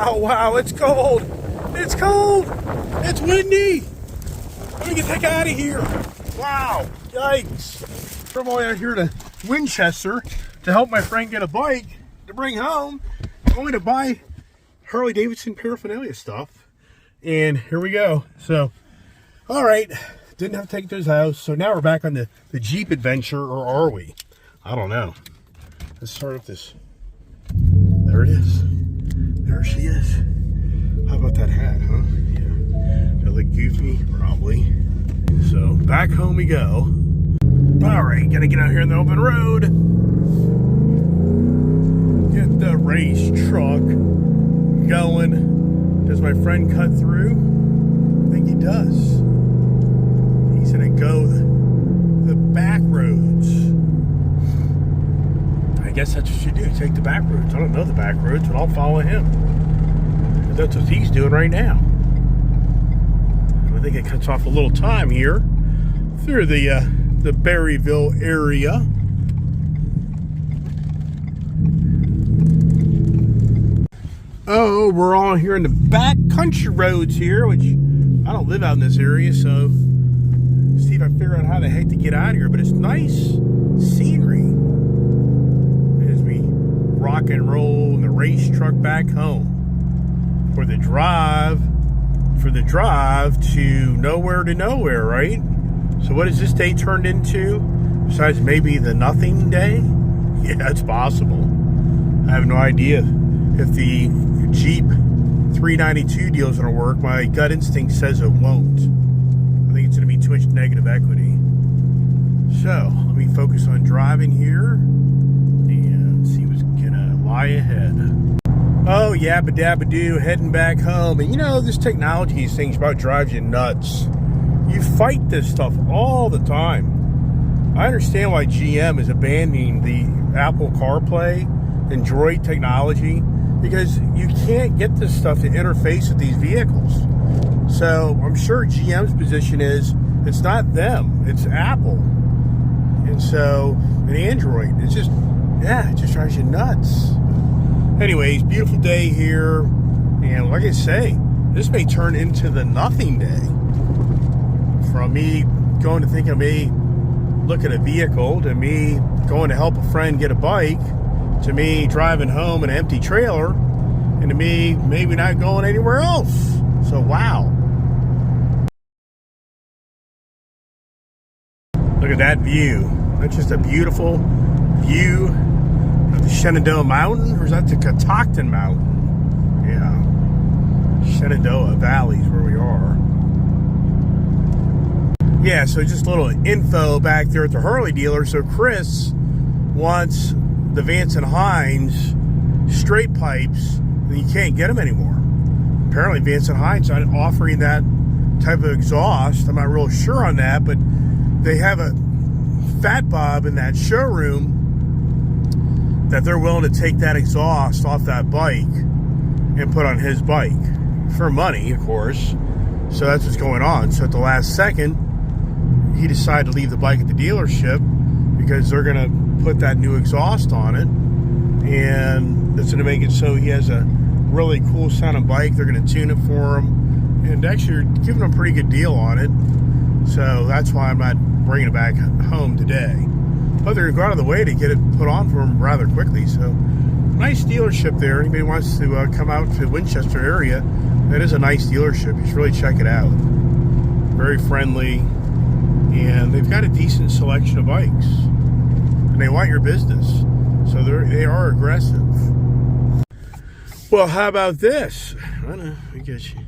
Wow, wow, it's cold. It's cold. It's windy. Let me get the heck out of here. Wow, yikes. From all the way out here to Winchester to help my friend get a bike to bring home. I'm going to buy Harley Davidson paraphernalia stuff. And here we go. So, all right, didn't have to take it to his house. So now we're back on the Jeep adventure, or are we? I don't know. Let's start with this. There it is. There she is. How about that hat, huh? Yeah. That look goofy? Probably. So, back home we go. Alright, gotta get out here in the open road. Get the race truck going. Does my friend cut through? I think he does. He's gonna go the back roads. I guess that's what you do, take the back roads. I don't know the back roads, but I'll follow him. That's what he's doing right now. I think it cuts off a little time here through the Berryville area. Oh, we're all here in the back country roads here, which I don't live out in this area, so see if I figure out how the heck to get out of here. But it's nice scenery as we rock and roll in the race truck back home for the drive to nowhere, right? So what has this day turned into? Besides maybe the nothing day? Yeah, it's possible. I have no idea if the Jeep 392 deal is going to work. My gut instinct says it won't. I think it's going to be too much negative equity. So, let me focus on driving here and see what's going to lie ahead. Oh, yabba dabba doo, heading back home. And you know, this technology, these things about drives you nuts. You fight this stuff all the time. I understand why GM is abandoning the Apple CarPlay and Droid technology, because you can't get this stuff to interface with these vehicles. So I'm sure GM's position is it's not them, it's Apple. And so, an Android, it's just, yeah, it just drives you nuts. Anyways, beautiful day here, and like I say, this may turn into the nothing day. From me going to think of me look at a vehicle, to me going to help a friend get a bike, to me driving home in an empty trailer, and to me maybe not going anywhere else. So wow. Look at that view. That's just a beautiful view of the Shenandoah Mountain, or is that the Catoctin Mountain? Yeah. Shenandoah Valley is where we are. Yeah, so just a little info back there at the Harley dealer. So Chris wants the Vance and Hines straight pipes, and you can't get them anymore. Apparently Vance and Hines aren't offering that type of exhaust. I'm not real sure on that, but they have a Fat Bob in that showroom that they're willing to take that exhaust off that bike and put on his bike for money, of course. So that's what's going on. So at the last second, he decided to leave the bike at the dealership because they're going to put that new exhaust on it, and that's going to make it so he has a really cool sounding bike. They're going to tune it for him, and actually are giving him a pretty good deal on it. So that's why I'm not bringing it back home today. But they're going to go out of the way to get it put on for him rather quickly. So nice dealership there. Anybody wants to come out to the Winchester area, that is a nice dealership. You should really check it out. Very friendly, and they've got a decent selection of bikes, and they want your business, so they are aggressive. Well, how about this? I don't know, I get you.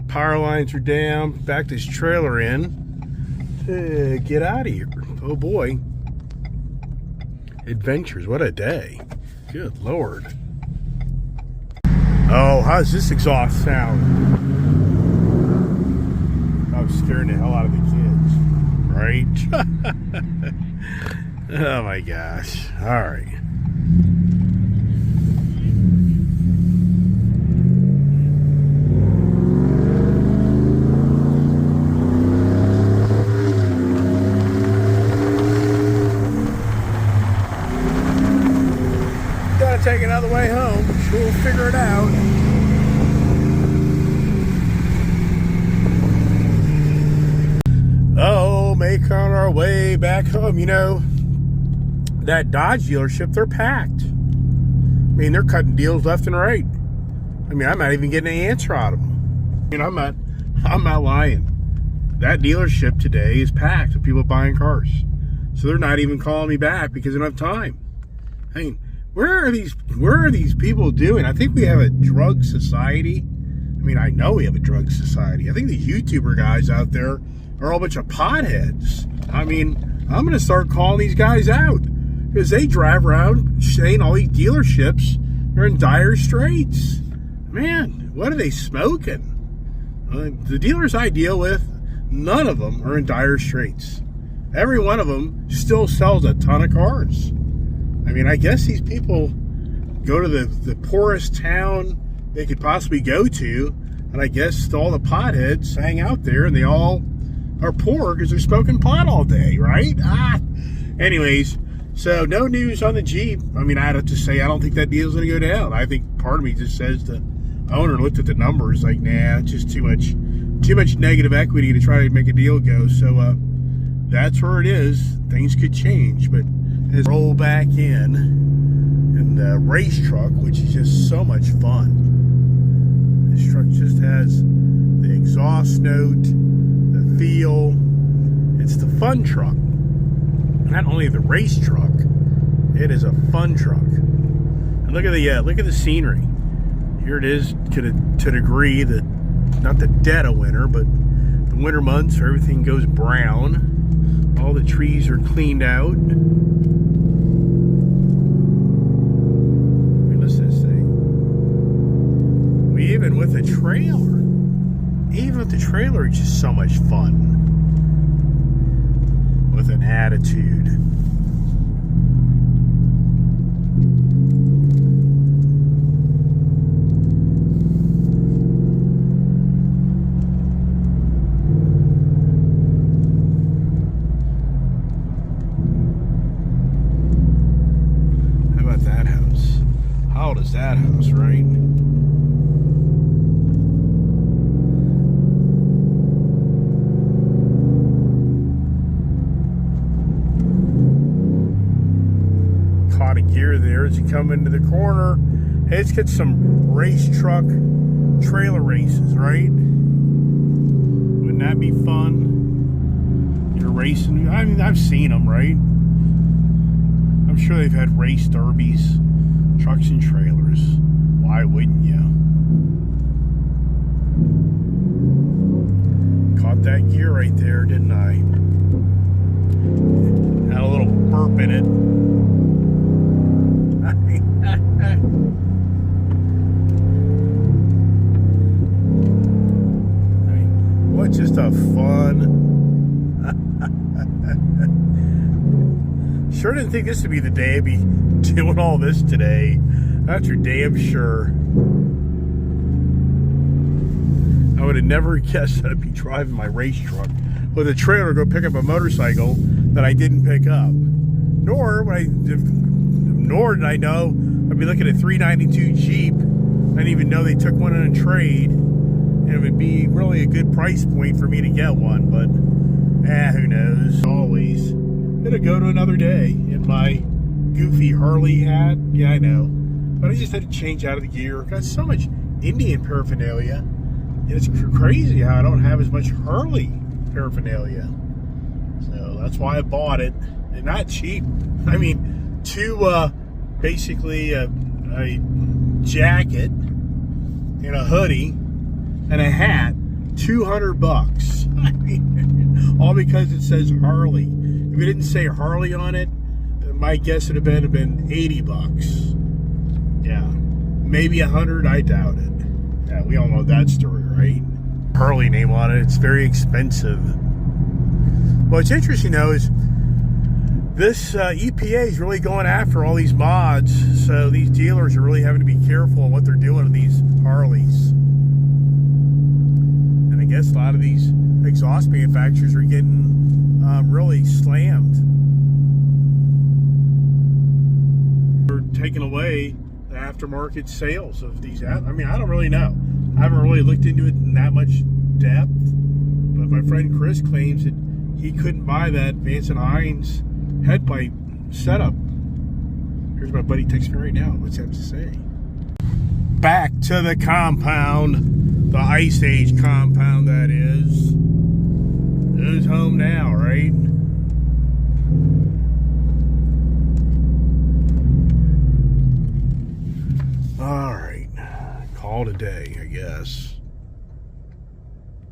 Power lines are down. Back this trailer in to get out of here. Oh boy, adventures! What a day! Good Lord. Oh, how's this exhaust sound? I was scaring the hell out of the kids, right? Oh my gosh. All right. Gotta take another way home. We'll figure it out. Oh, make on our way back home. You know, that Dodge dealership, they're packed. I mean, they're cutting deals left and right. I mean, I'm not even getting an answer out of them. I mean, I'm not lying. That dealership today is packed with people buying cars. So they're not even calling me back because they don't have time. I mean, where are these people doing? I think we have a drug society. I mean, I know we have a drug society. I think the YouTuber guys out there are all a bunch of potheads. I mean, I'm going to start calling these guys out because they drive around saying all these dealerships are in dire straits. Man, what are they smoking? The dealers I deal with, none of them are in dire straits. Every one of them still sells a ton of cars. I mean, I guess these people go to the poorest town they could possibly go to, and I guess all the potheads hang out there, and they all are poor because they're smoking pot all day, right? Anyways, so no news on the Jeep. I mean, I have to say, I don't think that deal's going to go down. I think part of me just says the owner looked at the numbers like, nah, it's just too much negative equity to try to make a deal go. So that's where it is. Things could change, but let's roll back in the race truck, which is just so much fun. This truck just has the exhaust note, the feel. It's the fun truck. Not only the race truck, it is a fun truck. And look at the scenery. Here it is to the degree that not the dead of winter, but the winter months where everything goes brown. All the trees are cleaned out. I mean, listen to this thing. Even with the trailer, it's just so much fun. With an attitude. How about that house? How old is that house, right? Caught a gear there as you come into the corner. Hey, let's get some race truck trailer races, right? Wouldn't that be fun? You're racing. I mean, I've seen them, right? I'm sure they've had race derbies, trucks and trailers. Why wouldn't you? Caught that gear right there, didn't I? Had a little burp in it. What just a fun. Sure didn't think this would be the day I'd be doing all this today. That's for damn sure. I would have never guessed I'd be driving my race truck with a trailer to go pick up a motorcycle that I didn't pick up. Nor did I know I'd be looking at a 392 Jeep. I didn't even know they took one in a trade. And it would be really a good price point for me to get one. But, who knows. Always. It'll go to another day in my goofy Harley hat. Yeah, I know. But I just had to change out of the gear. Got so much Indian paraphernalia. And it's crazy how I don't have as much Harley paraphernalia. So that's why I bought it. And not cheap. I mean, basically a jacket and a hoodie and a hat, $200. I mean, all because it says Harley. If it didn't say Harley on it, my guess would have been $80. Yeah, maybe 100. I doubt it. Yeah, we all know that story, right? Harley name on it. It's very expensive. What's interesting though is this EPA is really going after all these mods, so these dealers are really having to be careful on what they're doing with these Harleys. And I guess a lot of these exhaust manufacturers are getting really slammed. They're taking away the aftermarket sales of these. I mean, I don't really know. I haven't really looked into it in that much depth. But my friend Chris claims that he couldn't buy that Vance and Hines headlight setup. Here's my buddy texting me right now. What's that to say? Back to the compound, the Ice Age compound, that is. Who's home now, right? All right, call it a day, I guess.